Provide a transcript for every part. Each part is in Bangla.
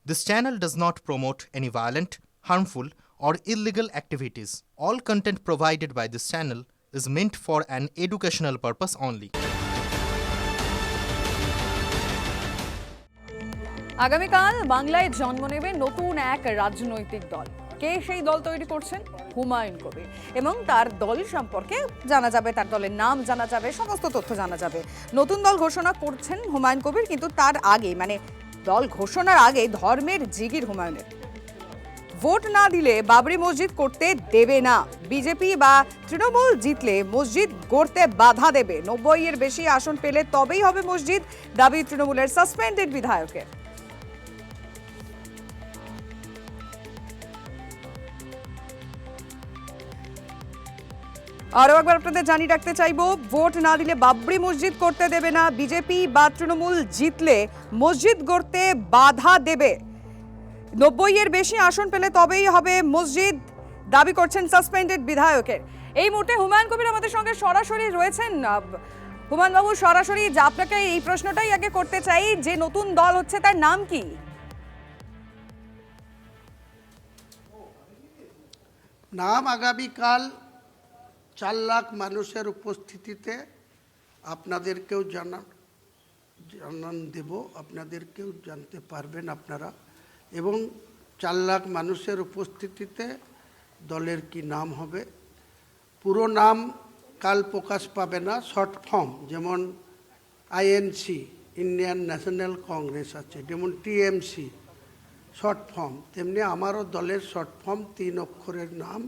This channel does not promote any violent, harmful, or illegal activities. All content provided by this channel is meant for an educational purpose only. আগামীকাল বাংলায় জন্ম নেবে নতুন এক রাজনৈতিক দল। কে সেই দল তৈরি করছেন? হুমায়ুন কবির। এবং তার দল সম্পর্কে জানা যাবে, তার দলের নাম জানা যাবে, সমস্ত তথ্য জানা যাবে। নতুন দল ঘোষণা করছেন হুমায়ুন কবির, কিন্তু তার আগে দল ঘোষণার আগে ধর্মের জিগির হুমায়ুনের। ভোট না দিলে বাবরি মসজিদ করতে দেবে না। বিজেপি বা তৃণমূল জিতলে মসজিদ গড়তে বাধা দেবে। 90-এর বেশি আসন পেলে তবেই হবে মসজিদ, দাবি তৃণমূলের সাসপেন্ডেড বিধায়কের। আরও একবার আপনাদের জানিয়ে রাখতে চাইব, ভোট না দিলে বাবরি মসজিদ করতে দেবে না। বিজেপি বা তৃণমূল জিতলে মসজিদ গড়তে বাধা দেবে। 90-এর বেশি আসন পেলে তবেই হবে মসজিদ, দাবি করছেন সাসপেন্ডেড বিধায়কের। এই মুহূর্তে হুমায়ুন কবির আমাদের সঙ্গে সরাসরি রয়েছেন। হুমায়ুন বাবু, সরাসরি আপনাকে এই প্রশ্নটাই আগে করতে চাই যে নতুন দল হচ্ছে তার নাম কি? নাম আগামীকাল 4 লাখ মানুষের উপস্থিতিতে আপনাদেরকেও জানান দেব, আপনাদেরকেও জানতে পারবেন আপনারা। এবং 4 লাখ মানুষের উপস্থিতিতে দলের কি নাম হবে, পুরো নাম কাল প্রকাশ পাবে না। শর্ট ফর্ম, যেমন আইএনসি ইন্ডিয়ান ন্যাশনাল কংগ্রেস আছে, যেমন টিএমসি শর্ট ফর্ম, তেমনি আমারও দলের শর্ট ফর্ম 3 অক্ষরের নাম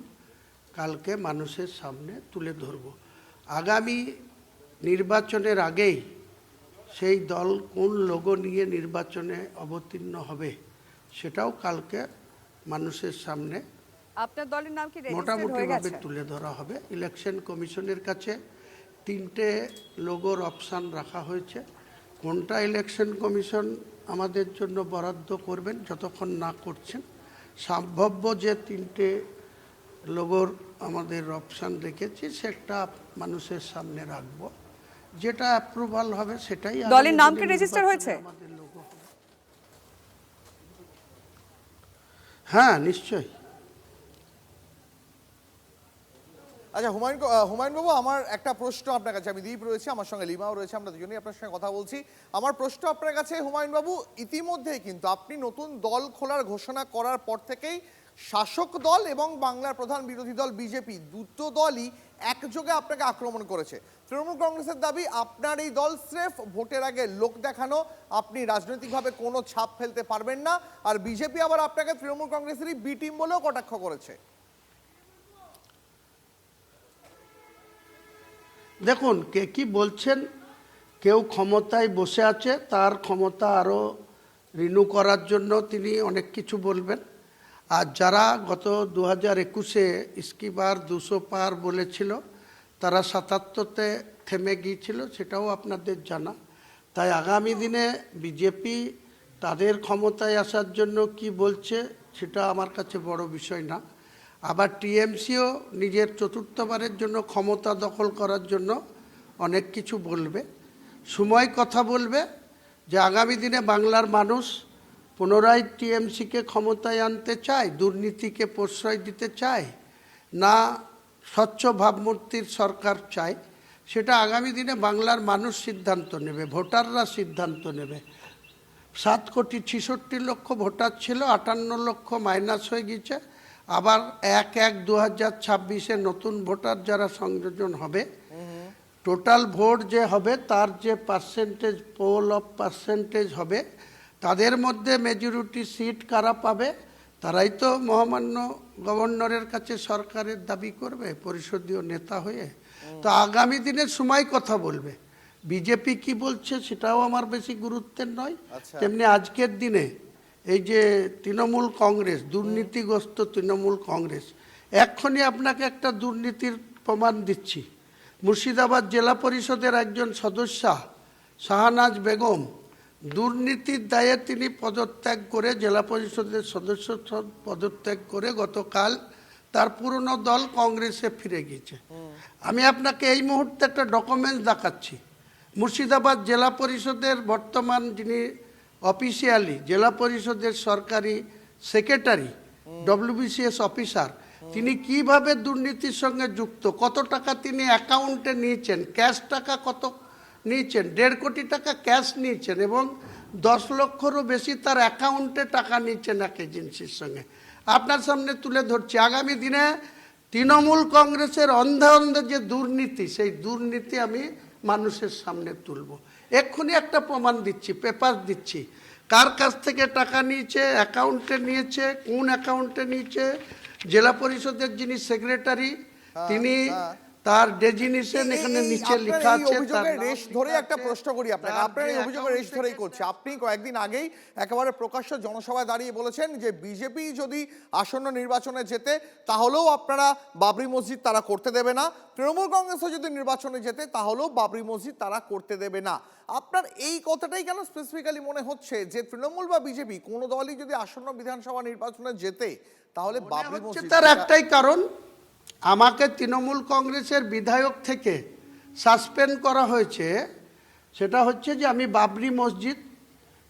কালকে মানুষের সামনে তুলে ধরব। আগামী নির্বাচনের আগেই সেই দল কোন লোগো নিয়ে নির্বাচনে অবতীর্ণ হবে সেটাও কালকে মানুষের সামনে আপনার দলের নাম কি মোটামুটিভাবে তুলে ধরা হবে। ইলেকশন কমিশনের কাছে 3টে লোগোর অপশান রাখা হয়েছে। কোনটা ইলেকশন কমিশন আমাদের জন্য বরাদ্দ করবেন যতক্ষণ না করছেন, সম্ভাব্য যে 3টে লোগোর আমাদের অপশান রেখেছি সেটা মানুষের সামনে রাখবো। যেটা অ্যাপ্রুভাল হবে সেটাই। দলের নাম কি রেজিস্টার হয়েছে? আমাদের লোগো হবে। হ্যাঁ, নিশ্চয়ই। আচ্ছা হুমায়ুন বাবু, আমার একটা প্রশ্ন আপনার কাছে। আমি দীপ রয়েছে, আমার সঙ্গে লিমাও রয়েছে, আমরা দুজনেই আপনার সঙ্গে কথা বলছি। আমার প্রশ্ন আপনার কাছে হুমায়ুন বাবু, ইতিমধ্যেই কিন্তু আপনি নতুন দল খোলার ঘোষণা করার পর থেকেই শাসক দল এবং বাংলার প্রধান বিরোধী দল বিজেপি দুটো দলই একযোগে আপনাকে আক্রমণ করেছে। তৃণমূল কংগ্রেসের দাবি আপনার এই দল স্রেফ ভোটের আগে লোক দেখানো, আপনি রাজনৈতিকভাবে কোনো ছাপ ফেলতে পারবেন না। আর বিজেপি আবার আপনাকে তৃণমূল কংগ্রেসেরই বি টিম বলেও কটাক্ষ করেছে। দেখুন, কে কি বলছেন। কেউ ক্ষমতায় বসে আছে, তার ক্ষমতা আরও রিনিউ করার জন্য তিনি অনেক কিছু বলবেন। আর যারা গত 2021-এ ইস্কি বার 200 পার বলেছিল, তারা 77-তে থেমে গিয়েছিল, সেটাও আপনাদের জানা। তাই আগামী দিনে বিজেপি তাদের ক্ষমতায় আসার জন্য কি বলছে সেটা আমার কাছে বড় বিষয় না। আবার টিএমসিও নিজের 4র্থবারের জন্য ক্ষমতা দখল করার জন্য অনেক কিছু বলবে। সময় কথা বলবে যে আগামী দিনে বাংলার মানুষ পুনরায় টিএমসিকে ক্ষমতায় আনতে চায়, দুর্নীতিকে প্রশ্রয় দিতে চায়, না স্বচ্ছ ভাবমূর্তির সরকার চায়। সেটা আগামী দিনে বাংলার মানুষ সিদ্ধান্ত নেবে, ভোটাররা সিদ্ধান্ত নেবে। 7,66,00,000 ভোটার ছিল, 58 লক্ষ মাইনাস হয়ে গেছে। আবার 1/1/2026-এ নতুন ভোটার যারা সংযোজন হবে, টোটাল ভোট যে হবে তার যে পার্সেন্টেজ, পোল অফ পার্সেন্টেজ হবে, তাদের মধ্যে মেজরিটি সিট কারা পাবে, তারাই তো মহামান্য গভর্নরের কাছে সরকারের দাবি করবে পরিষদীয় নেতা হয়ে। তো আগামী দিনের সময় কথা বলবে। বিজেপি কি বলছে সেটাও আমার বেশি গুরুত্বের নয়। তেমনি আজকের দিনে এই যে তৃণমূল কংগ্রেস, দুর্নীতিগ্রস্ত তৃণমূল কংগ্রেস, এক্ষুনি আপনাকে একটা দুর্নীতির প্রমাণ দিচ্ছি। মুর্শিদাবাদ জেলা পরিষদের একজন সদস্যা শাহনাজ বেগম দুর্নীতির দায়ে তিনি পদত্যাগ করে, জেলা পরিষদের সদস্য পদত্যাগ করে গতকাল তার পুরনো দল কংগ্রেসে ফিরে গিয়েছে। আমি আপনাকে এই মুহূর্তে একটা ডকুমেন্টস দেখাচ্ছি। মুর্শিদাবাদ জেলা পরিষদের বর্তমান যিনি অফিসিয়ালি জেলা পরিষদের সরকারি সেক্রেটারি ডব্লিউবিসিএস অফিসার, তিনি কিভাবে দুর্নীতির সঙ্গে যুক্ত, কত টাকা তিনি অ্যাকাউন্টে নিয়েছেন, ক্যাশ টাকা কত নিয়েছেন, 1.5 কোটি টাকা ক্যাশ নিয়েছেন এবং 10 লক্ষেরও বেশি তার অ্যাকাউন্টে টাকা নিচ্ছেন এক এজেন্সির সঙ্গে। আপনার সামনে তুলে ধরছি, আগামী দিনে তৃণমূল কংগ্রেসের অন্ধে অন্ধে যে দুর্নীতি, সেই দুর্নীতি আমি মানুষের সামনে তুলব। এক্ষুনি একটা প্রমাণ দিচ্ছি, পেপার দিচ্ছি, কার কাছ থেকে টাকা নিয়েছে, অ্যাকাউন্টে নিয়েছে, কোন অ্যাকাউন্টে নিয়েছে। জেলা পরিষদের যিনি সেক্রেটারি, তিনি তার ডেজিগনেশন এখানে নিচে লেখা আছে। অভিযোগের রেশ ধরে একটা প্রশ্ন করি আপনাকে, আপনার এই অভিযোগের রেশ ধরেই করছে। আপনি কয়েকদিন আগেই একেবারে প্রকাশ্য জনসভায় দাঁড়িয়ে বলেছেন যে বিজেপি যদি আসন্ন নির্বাচনে জেতে তাহলেও আপনারা বাবরি মসজিদ তারা করতে দেবে না, তৃণমূল কংগ্রেসও যদি নির্বাচনে জেতে তাহলেও বাবরি মসজিদ তারা করতে দেবে না। আপনার এই কথাটাই কেন স্পেসিফিক্যালি মনে হচ্ছে যে তৃণমূল বা বিজেপি কোনো দলই যদি আসন্ন বিধানসভা নির্বাচনে জেতে তাহলে বাবরি মসজিদ? তার একটাই কারণ, আমাকে তৃণমূল কংগ্রেসের বিধায়ক থেকে সাসপেন্ড করা হয়েছে, সেটা হচ্ছে যে আমি বাবরি মসজিদ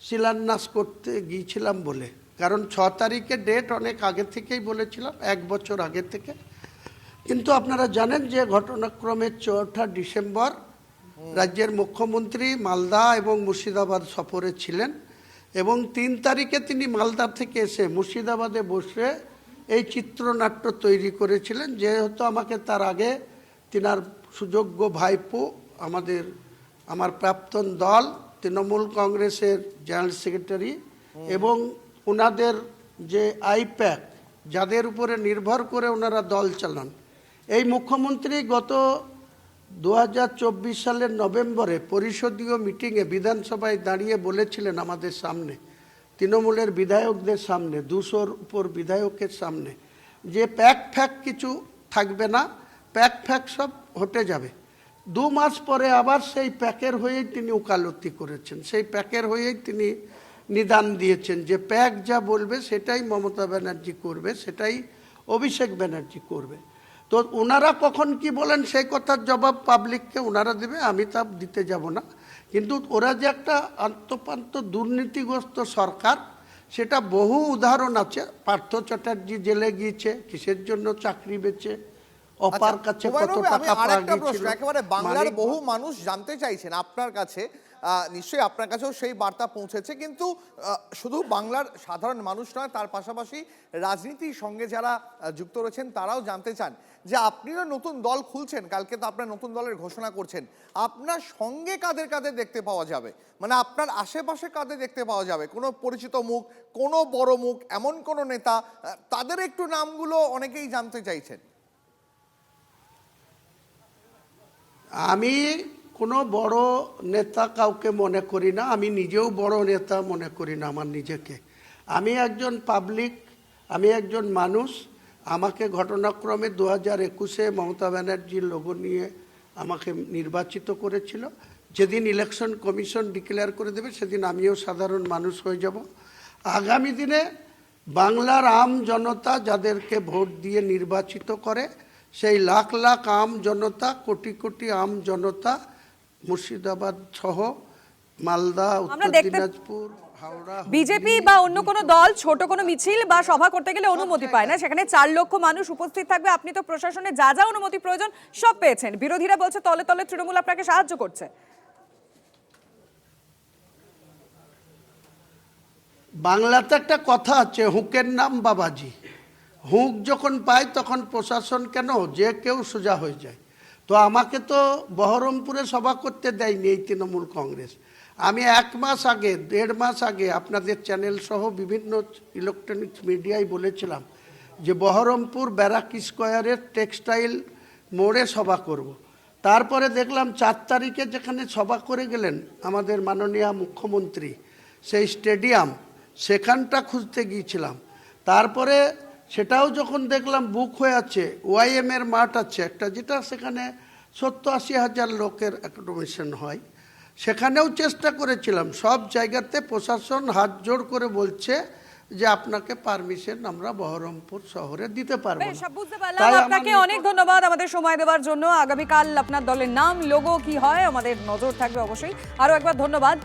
শিলান্যাস করতে গিয়েছিলাম বলে। কারণ 6 তারিখে ডেট অনেক আগে থেকেই বলেছিলাম, 1 বছর আগে থেকে। কিন্তু আপনারা জানেন যে ঘটনাক্রমে 4ঠা ডিসেম্বর রাজ্যের মুখ্যমন্ত্রী মালদা এবং মুর্শিদাবাদ সফরে ছিলেন এবং 3 তারিখে তিনি মালদা থেকে এসে মুর্শিদাবাদে বসে এই চিত্রনাট্য তৈরি করেছিলেন। যেহেতু আমাকে তার আগে তিনার সুযোগ্য ভাইপো আমার প্রাক্তন দল তৃণমূল কংগ্রেসের জেনারেল সেক্রেটারি এবং ওনাদের যে আইপ্যাক, যাদের উপরে নির্ভর করে ওনারা দল চালান, এই মুখ্যমন্ত্রী গত 2024 সালের নভেম্বরে পরিষদীয় মিটিংয়ে বিধানসভায় দাঁড়িয়ে বলেছিলেন আমাদের সামনে, তৃণমূলের বিধায়কদের সামনে, 200-র উপর বিধায়কের সামনে, যে প্যাক কিছু থাকবে না, প্যাক সব হটে যাবে। 2 মাস পরে আবার সেই প্যাকের হয়েই তিনি ওকালতি করেছেন, সেই প্যাকের হয়েই তিনি নিদান দিয়েছেন যে প্যাক যা বলবে সেটাই মমতা ব্যানার্জি করবে, সেটাই অভিষেক ব্যানার্জি করবে। তো ওনারা কখন কি বলেন সেই কথার জবাব পাবলিককে ওনারা দেবে, আমি তা দিতে যাব না। কিন্তু ওরা যে একটা আন্তপান্ত দুর্নীতিগ্রস্ত সরকার, সেটা বহু উদাহরণ আছে। পার্থ চ্যাটার্জি জেলে গিয়েছে, কিসের জন্য? চাকরি বেচে। অপার কাছে কত টাকা পাওয়া গিয়েছিল। একেবারে বাংলার বহু মানুষ জানতে চাইছেন আপনার কাছে, নিশ্চয়ই আপনার কাছেও সেই বার্তা পৌঁছেছে, কিন্তু শুধু বাংলার সাধারণ মানুষ নয়, তার পাশাপাশি রাজনীতির সঙ্গে যারা যুক্ত রয়েছেন তারাও জানতে চান যে আপনিও নতুন দল খুলছেন, কালকে তো আপনার নতুন দলের ঘোষণা করছেন, আপনার সঙ্গে কাদের কাদের দেখতে পাওয়া যাবে, মানে আপনার আশেপাশে কাদের দেখতে পাওয়া যাবে? কোনো পরিচিত মুখ, কোনো বড় মুখ, এমন কোনো নেতা, তাদের একটু নামগুলো অনেকেই জানতে চাইছেন। আমি কোনো বড় নেতা কাউকে মনে করি না, আমি নিজেও বড় নেতা মনে করি না আমার নিজেকে। আমি একজন পাবলিক, আমি একজন মানুষ। আমাকে ঘটনাক্রমে 2021-এ মমতা ব্যানার্জির লোগো নিয়ে আমাকে নির্বাচিত করেছিল। যেদিন ইলেকশন কমিশন ডিক্লেয়ার করে দেবে সেদিন আমিও সাধারণ মানুষ হয়ে যাব। আগামী দিনে বাংলার আম জনতা যাদেরকে ভোট দিয়ে নির্বাচিত করে, সেই লাখ লাখ আম জনতা, কোটি কোটি আম জনতা মুর্শিদাবাদ সহ মালদা, উত্তর দিনাজপুর, হাওড়া, বিজেপি বা অন্য কোনো দল ছোট কোনো মিছিল বা সভা করতে গেলে অনুমতি পায় না, সেখানে 4 লক্ষ মানুষ উপস্থিত থাকবে। আপনি তো প্রশাসনে যা যা অনুমতি প্রয়োজন সব পেয়েছেন, বিরোধীরা বলছে তলে তলে তৃণমূল আপনাকে সাহায্য করছে। বাংলাতে একটা কথা আছে, হুকের নাম বাবাজি। হুক যখন পায় তখন প্রশাসন কেন যে কেউ সোজা হয়ে যায়। তো আমাকে তো বহরমপুরে সভা করতে দেয়নি এই তৃণমূল কংগ্রেস। আমি 1 মাস আগে, 1.5 মাস আগে আপনাদের চ্যানেল সহ বিভিন্ন ইলেকট্রনিক্স মিডিয়ায় বলেছিলাম যে বহরমপুর ব্যারাক স্কোয়ারের টেক্সটাইল মোড়ে সভা করব। তারপরে দেখলাম 4 তারিখে যেখানে সভা করে গেলেন আমাদের মাননীয় মুখ্যমন্ত্রী, সেই স্টেডিয়াম, সেখানটা খুঁজতে গিয়েছিলাম। তারপরে সেটাও যখন দেখলাম বুক হয়ে আছে, ওয়াইএমের মাঠ আছে একটা, যেটা সেখানে 70-80 হাজার লোকের অ্যাকোমোডেশন হয়, সেখানেও চেষ্টা করেছিলাম। সব জায়গাতে প্রশাসন হাত জোড় করে বলছে যে আপনাকে পারমিশন আমরা বহরমপুর শহরে দিতে পারবো না। বুঝতে পারলাম। আপনাকে অনেক ধন্যবাদ আমাদের সময় দেওয়ার জন্য। আগামীকাল আপনার দলের নাম, লোগো কি হয় আমাদের নজর থাকবে অবশ্যই। আরো একবার ধন্যবাদ।